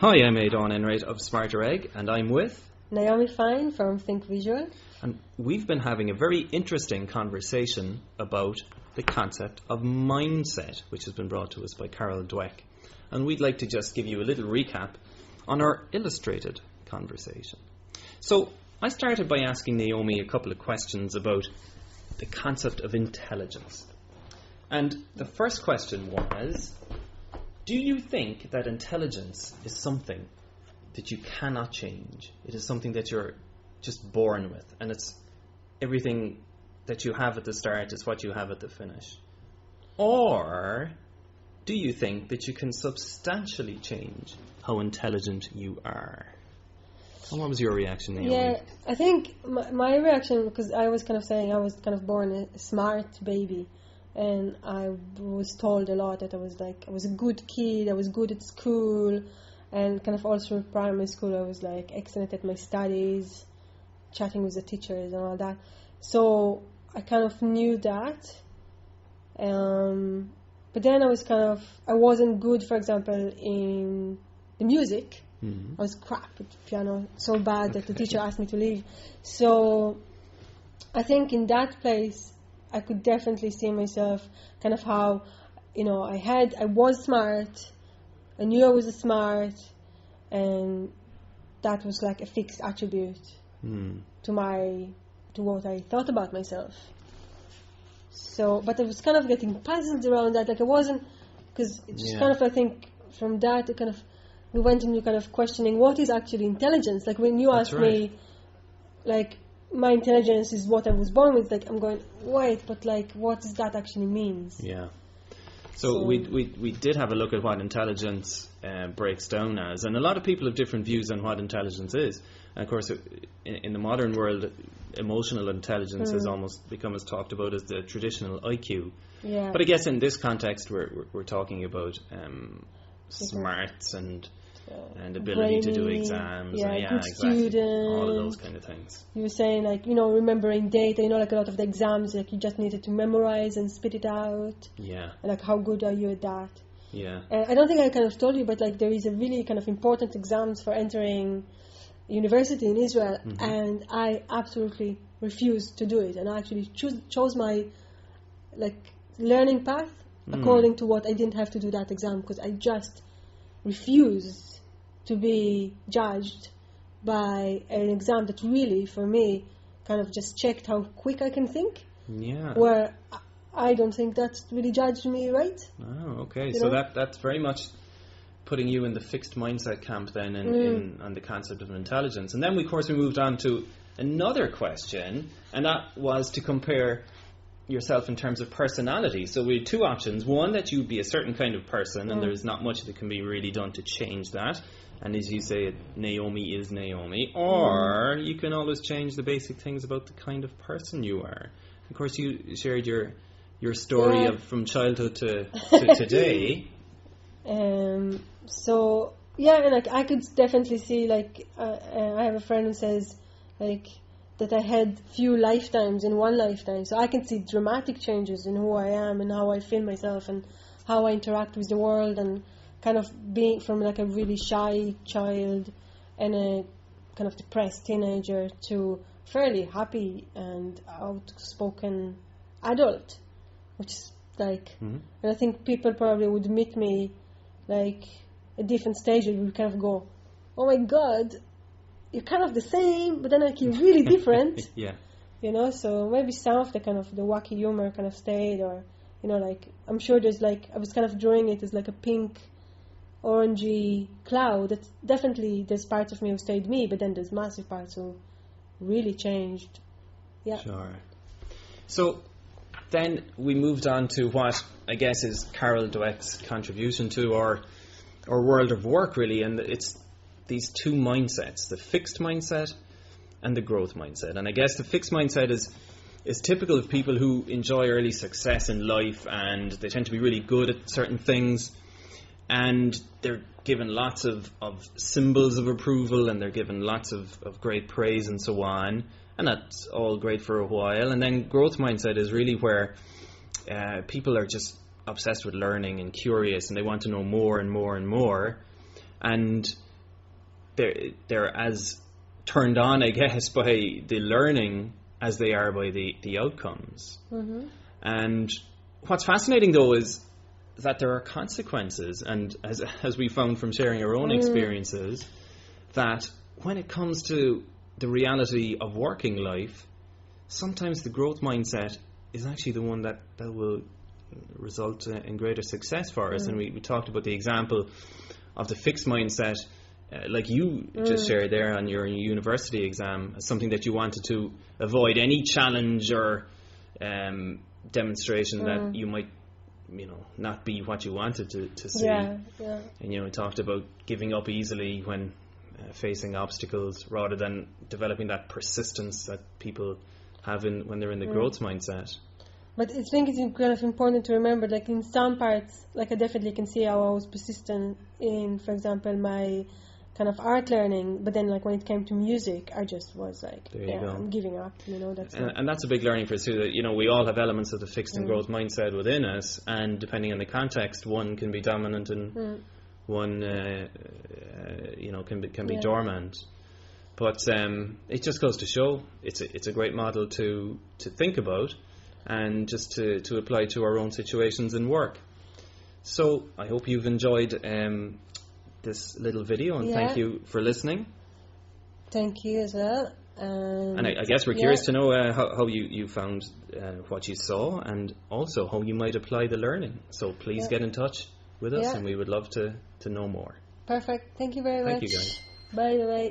Hi, I'm Aidan Enright of Smarter Egg, and I'm with... Naomi Fine from Think Visual. And we've been having a very interesting conversation about the concept of mindset, which has been brought to us by Carol Dweck. And we'd like to just give you a little recap on our illustrated conversation. So, I started by asking Naomi a couple of questions about the concept of intelligence. And the first question was, do you think that intelligence is something that you cannot change? It is something that you're just born with, and it's everything that you have at the start is what you have at the finish? Or do you think that you can substantially change how intelligent you are? And what was your reaction, Naomi? Yeah, I think my reaction, because I was kind of saying I was kind of born a smart baby, and I was told a lot that I was a good kid, I was good at school, and kind of all through primary school I was like excellent at my studies, chatting with the teachers and all that. So I kind of knew that. But then I wasn't good, for example, in the music. Mm-hmm. I was crap at piano, so bad that the teacher asked me to leave. So I think in that place I could definitely see myself kind of how, I was smart, I knew I was smart, and that was like a fixed attribute to what I thought about myself. So, but I was kind of getting puzzled around that, like I wasn't, because it's just kind of, I think, from that, it kind of, we went into kind of questioning what is actually intelligence. Like when you asked me, like, my intelligence is what I was born with, like I'm going, wait, but like what does that actually mean? Yeah. So we did have a look at what intelligence breaks down as, and a lot of people have different views on what intelligence is. And of course, in the modern world, emotional intelligence has almost become as talked about as the traditional IQ. Yeah. But I guess in this context, we're talking about smarts and ability to do exams. Good exactly. student. All of those kind of things. You were saying, like, remembering data, like a lot of the exams, like you just needed to memorize and spit it out. Yeah. And like, how good are you at that? Yeah. And I don't think I kind of told you, but like there is a really kind of important exams for entering university in Israel, and I absolutely refused to do it. And I actually chose my learning path according to what I didn't have to do that exam, because I just refused to be judged by an exam that really, for me, kind of just checked how quick I can think. Yeah. Where I don't think that really judged me right. Oh, okay. So that's very much putting you in the fixed mindset camp then in on the concept of intelligence. And then, we moved on to another question, and that was to compare yourself in terms of personality. So we had two options. One, that you'd be a certain kind of person, and there's not much that can be really done to change that. And as you say, Naomi is Naomi. Or you can always change the basic things about the kind of person you are. Of course, you shared your story of from childhood to today. So yeah, and like I could definitely see, like I have a friend who says like that I had few lifetimes in one lifetime, so I can see dramatic changes in who I am and how I feel myself and how I interact with the world, and kind of being from like a really shy child and a kind of depressed teenager to fairly happy and outspoken adult, which is like, and I think people probably would meet me like at different stages, would kind of go, oh my God, you're kind of the same, but then like you're really different. Yeah. So maybe some of the kind of the wacky humor kind of stayed, or like I'm sure there's like, I was kind of drawing it as like a pink orangey cloud. That's definitely, there's parts of me who stayed me, but then there's massive parts who really changed. Yeah. Sure. So then we moved on to what I guess is Carol Dweck's contribution to our world of work, really, and it's these two mindsets, the fixed mindset and the growth mindset. And I guess the fixed mindset is typical of people who enjoy early success in life, and they tend to be really good at certain things, and they're given lots of symbols of approval, and they're given lots of great praise and so on, and that's all great for a while. And then growth mindset is really where people are just obsessed with learning and curious, and they want to know more and more and more. And they're as turned on, I guess, by the learning as they are by the outcomes. Mm-hmm. And what's fascinating, though, is that there are consequences, and as we found from sharing our own experiences, that when it comes to the reality of working life, sometimes the growth mindset is actually the one that will result in greater success for us. And we talked about the example of the fixed mindset, like you just shared there on your university exam, as something that you wanted to avoid any challenge or demonstration that you might, not be what you wanted to see. Yeah. And we talked about giving up easily when facing obstacles, rather than developing that persistence that people have when they're in the growth mindset. But I think it's kind of important to remember, like in some parts, like I definitely can see how I was persistent in, for example, my kind of art learning, but then like when it came to music, I just was like, I'm giving up, that's and that's a big learning for us too, that we all have elements of the fixed and growth mindset within us, and depending on the context, one can be dominant and one can be dormant. But it just goes to show it's a great model to think about, and just to apply to our own situations and work. So I hope you've enjoyed this little video, and thank you for listening. Thank you as well. And I guess we're curious to know how you found what you saw, and also how you might apply the learning. So please get in touch with us, and we would love to know more. Perfect. Thank you very much. Thank you, guys. Bye.